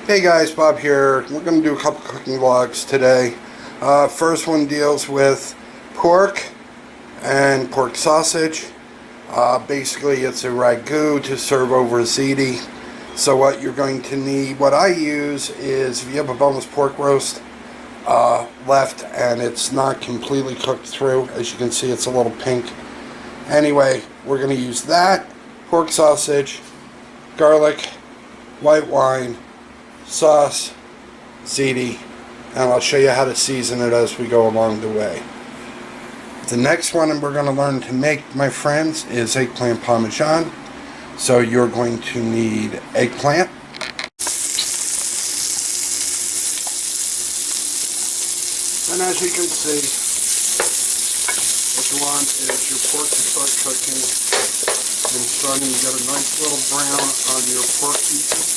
Hey guys, Bob here. We're going to do a couple cooking vlogs today. First one deals with pork and pork sausage. Basically it's a ragu to serve over ziti. So what you're going to need, what I use is, if you have a boneless pork roast left and it's not completely cooked through, as you can see it's a little pink. Anyway, we're going to use that, pork sausage, garlic, white wine, sauce, ziti, and I'll show you how to season it as we go along the way. The next one we're going to learn to make, my friends, is eggplant parmesan. So you're going to need eggplant, and as you can see, what you want is your pork to start cooking and starting to get a nice little brown on your pork pieces.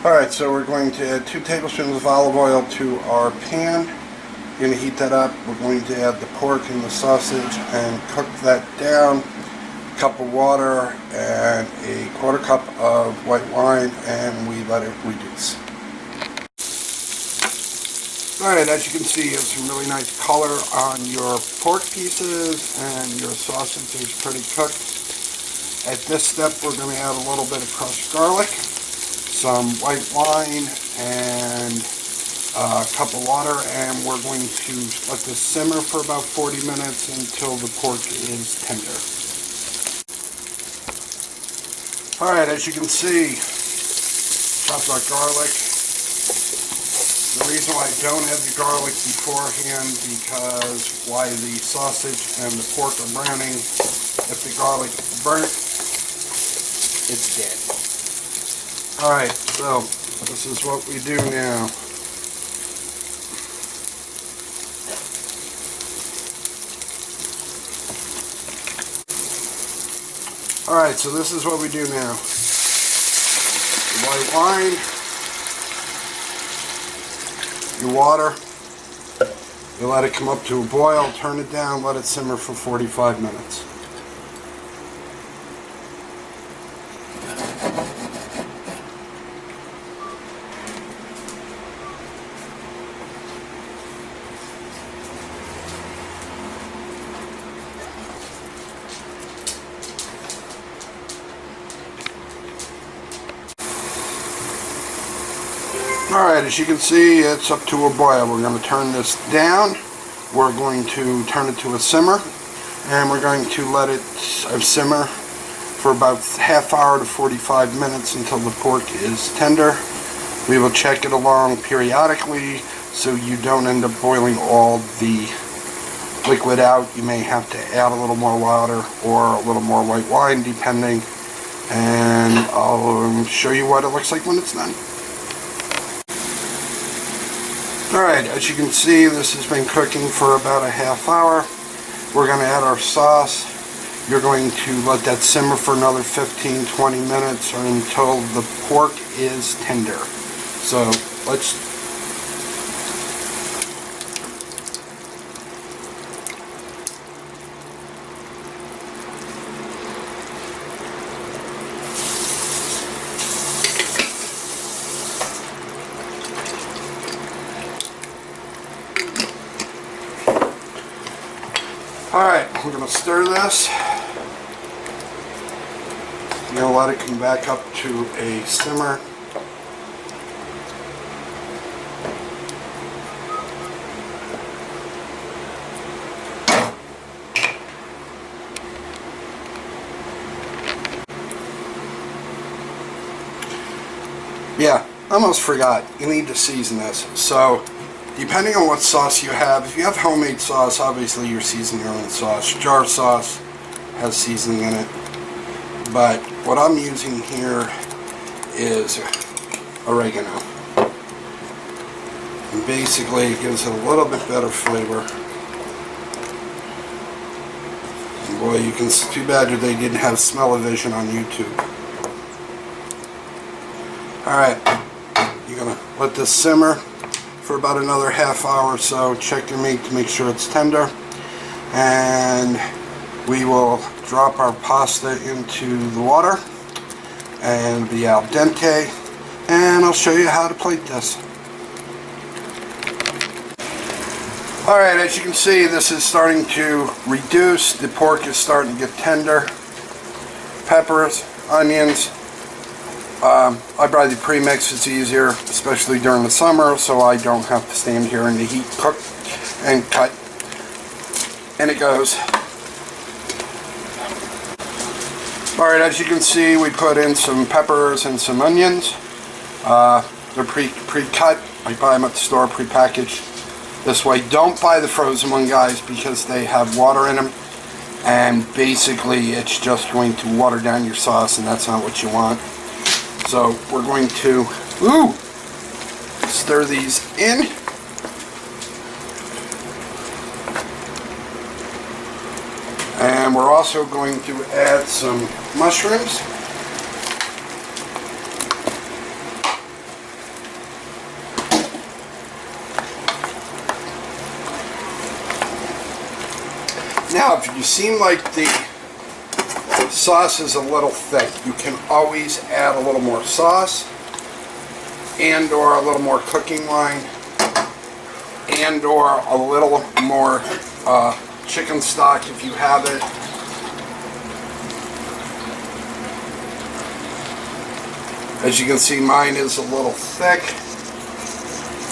Alright, so we're going to add 2 tablespoons of olive oil to our pan. We're going to heat that up. We're going to add the pork and the sausage and cook that down. A cup of water and a 1/4 cup of white wine, and we let it reduce. Alright, as you can see, you have some really nice color on your pork pieces and your sausage is pretty cooked. At this step, we're going to add a little bit of crushed garlic, some white wine, and a cup of water, and we're going to let this simmer for about 40 minutes until the pork is tender. Alright, as you can see, chopped our garlic. The reason why I don't add the garlic beforehand, because while the sausage and the pork are browning, if the garlic is burnt, it's dead. Alright, so this is what we do now. Alright, so this is what we do now. The white wine, your water, you let it come up to a boil, turn it down, let it simmer for 45 minutes. Alright, as you can see, it's up to a boil. We're going to turn this down. We're going to turn it to a simmer, and we're going to let it simmer for about half hour to 45 minutes until the pork is tender. We will check it along periodically so you don't end up boiling all the liquid out. You may have to add a little more water or a little more white wine, depending, and I'll show you what it looks like when it's done. Alright, as you can see, this has been cooking for about a half hour. We're going to add our sauce. You're going to let that simmer for another 15-20 minutes or until the pork is tender. So let's... Alright, we're going to stir this. We're going to let it come back up to a simmer. Yeah, almost forgot. You need to season this. So, depending on what sauce you have, if you have homemade sauce, obviously you're seasoning your own sauce. Jar sauce has seasoning in it. But what I'm using here is oregano. And basically it gives it a little bit better flavor. And boy, you can, too bad that they didn't have smell-o-vision on YouTube. Alright, you're going to let this simmer for about another half hour or so. Check your meat to make sure it's tender. And we will drop our pasta into the water and be al dente. And I'll show you how to plate this. Alright, as you can see, this is starting to reduce. The pork is starting to get tender. Peppers, onions. I buy the premix, it's easier, especially during the summer, so I don't have to stand here in the heat, cook and cut. And it goes. Alright, as you can see, we put in some peppers and some onions. They're pre-cut. I buy them at the store, pre-packaged. This way, don't buy the frozen one, guys, because they have water in them. And basically, it's just going to water down your sauce, and that's not what you want. So we're going to stir these in. And we're also going to add some mushrooms. Now, if you seem like the sauce is a little thick, you can always add a little more sauce and or a little more cooking wine and or a little more chicken stock if you have it. As you can see, mine is a little thick,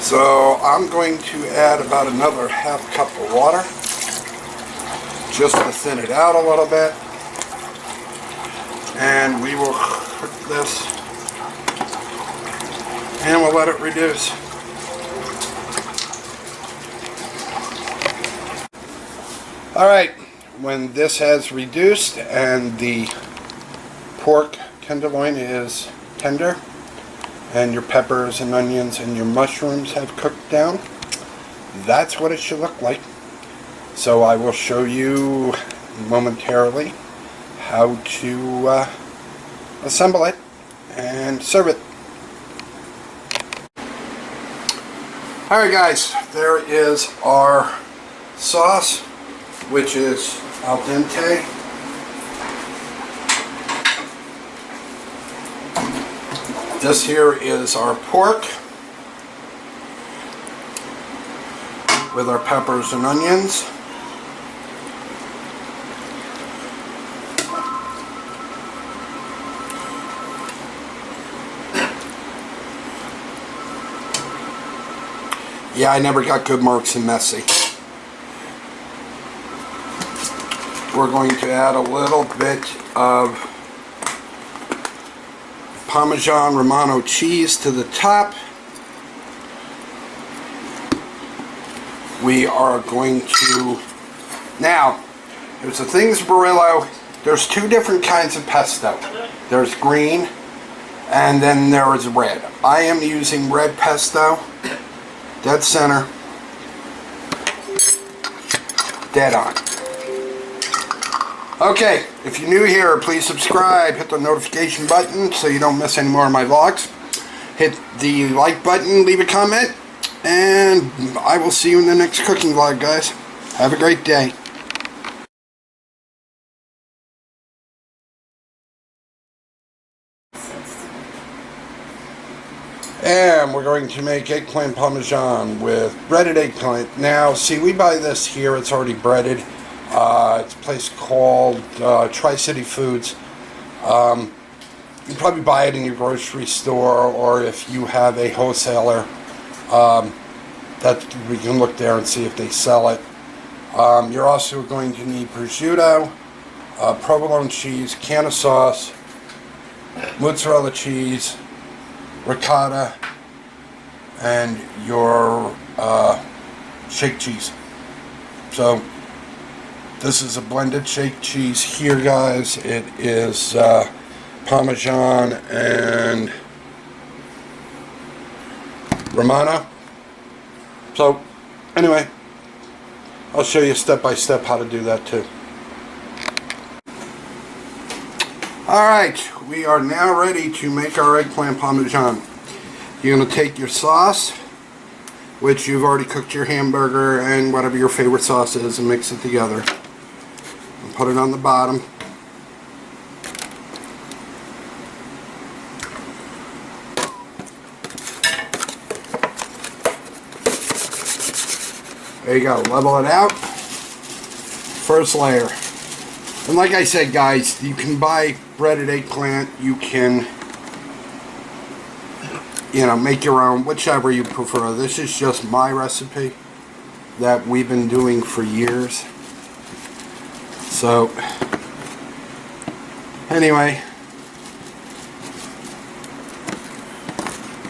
so I'm going to add about another half cup of water just to thin it out a little bit. And we will cook this and we'll let it reduce. Alright, when this has reduced and the pork tenderloin is tender and your peppers and onions and your mushrooms have cooked down, that's what it should look like. So I will show you momentarily how to assemble it and serve it. Alright guys, there is our sauce, which is al dente. This here is our pork with our peppers and onions. Yeah, I never got good marks in messy. We're going to add a little bit of Parmesan Romano cheese to the top. We are going to... Now, here's the things, Barillo. There's two different kinds of pesto. There's green, and then there is red. I am using red pesto. Dead center. Dead on. Okay, if you're new here, please subscribe. Hit the notification button so you don't miss any more of my vlogs. Hit the like button, leave a comment, and I will see you in the next cooking vlog, guys. Have a great day. And we're going to make eggplant parmesan with breaded eggplant. Now, see, we buy this here. It's already breaded. It's a place called Tri-City Foods. You probably buy it in your grocery store, or if you have a wholesaler, that we can look there and see if they sell it. You're also going to need prosciutto, provolone cheese, can of sauce, mozzarella cheese, ricotta, and your shake cheese. So this is a blended shake cheese here, guys. It is Parmesan and Romano. So anyway, I'll show you step by step how to do that too. Alright, we are now ready to make our eggplant parmesan. You're going to take your sauce, which you've already cooked your hamburger and whatever your favorite sauce is, and mix it together. And put it on the bottom. There you go, level it out. First layer. And like I said, guys, you can buy breaded eggplant. You can, make your own, whichever you prefer. This is just my recipe that we've been doing for years. So, anyway,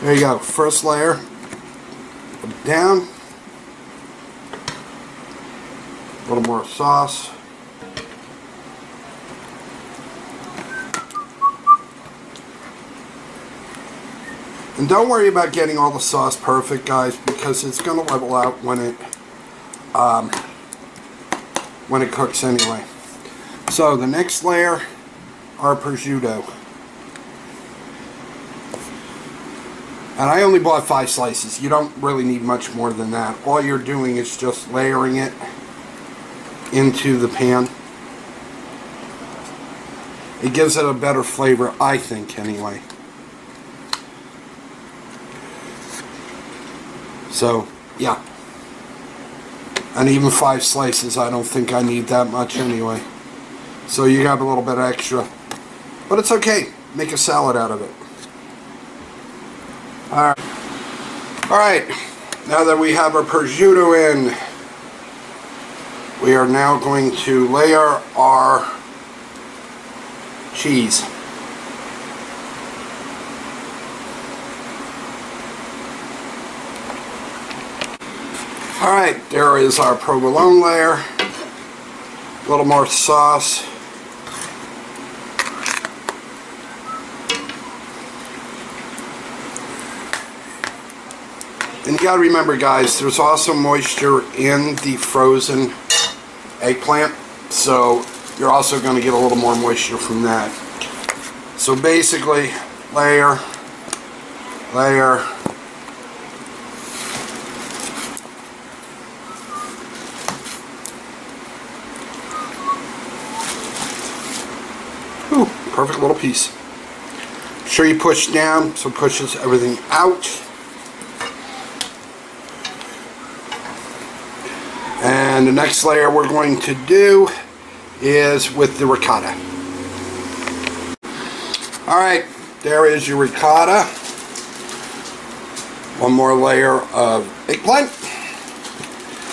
there you go. First layer, down. A little more sauce. And don't worry about getting all the sauce perfect, guys, because it's going to level out when it cooks anyway. So the next layer are prosciutto. And I only bought 5 slices. You don't really need much more than that. All you're doing is just layering it into the pan. It gives it a better flavor, I think, anyway. So, yeah. And even 5 slices, I don't think I need that much anyway. So you have a little bit extra. But it's okay. Make a salad out of it. Alright. Now that we have our prosciutto in, we are now going to layer our cheese. Alright, there is our provolone layer. A little more sauce. And you gotta remember, guys, there's also moisture in the frozen eggplant, so you're also going to get a little more moisture from that. So basically, layer, layer, ooh, perfect little piece. Make sure you push down so it pushes everything out. And the next layer we're going to do is with the ricotta. Alright, there is your ricotta. One more layer of eggplant.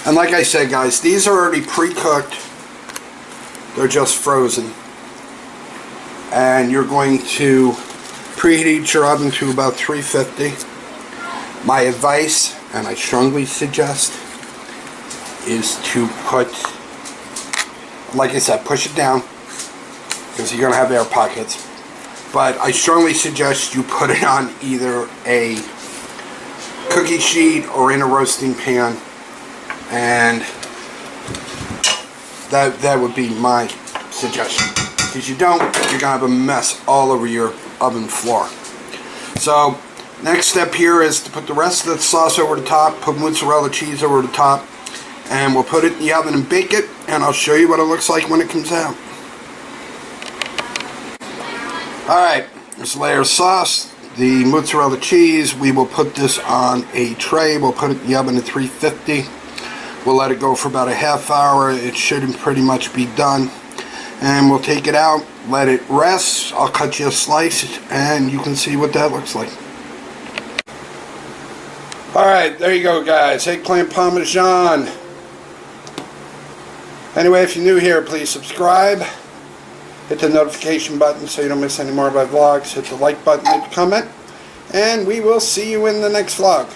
And like I said, guys, these are already pre-cooked. They're just frozen. And you're going to preheat your oven to about 350. My advice, and I strongly suggest, is to put, like I said, push it down because you're going to have air pockets. But I strongly suggest you put it on either a cookie sheet or in a roasting pan, and that would be my suggestion. Because you don't, you're going to have a mess all over your oven floor. So next step here is to put the rest of the sauce over the top, put mozzarella cheese over the top, and we'll put it in the oven and bake it, and I'll show you what it looks like when it comes out. Alright, this layer of sauce, the mozzarella cheese, we will put this on a tray. We'll put it in the oven at 350. We'll let it go for about a half hour. It should pretty much be done. And we'll take it out, let it rest. I'll cut you a slice, and you can see what that looks like. Alright, there you go, guys. Eggplant parmesan. Anyway, if you're new here, please subscribe. Hit the notification button so you don't miss any more of my vlogs. Hit the like button, hit the comment. And we will see you in the next vlog.